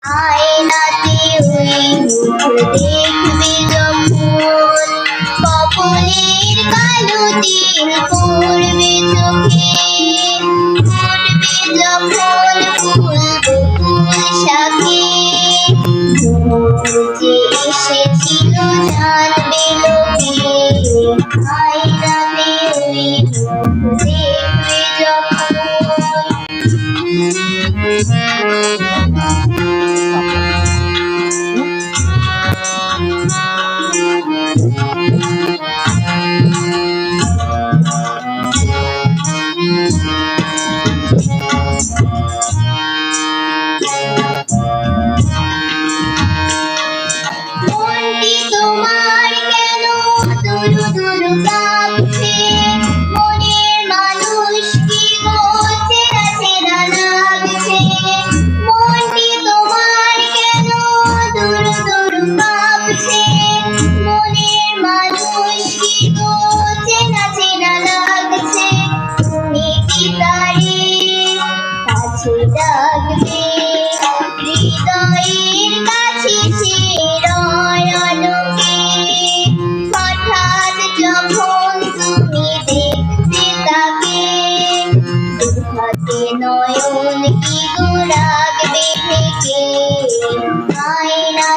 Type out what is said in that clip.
আয়নাতে ওই মুখ দেখবে যখন, কপালের কালো তিল পড়বে চোখে, ফুটবে যখন ফুল বকুল শাখে, যে এসেছিল জানবে লোকে। আয়নাতে ওই মুখ দেখবে যখন। মনটি তোমার কেন দুরু দুরু কাঁপছে, মনের মানুষ কি গো চেনা চেনা লাগছে। মনটি তোমার কেন দুরু দুরু কাঁপছে, মনের মানুষ কি গো চেনা চেনা লাগছে। তুমি কি তারে কাছে ডাকবে, হৃদয়ের কাছে সে রয় আলোকে। হঠাৎ যখন তুমি দেখতে তাকে, দুহাতে নয়ন কি গো রাখবে থেকে। আয়না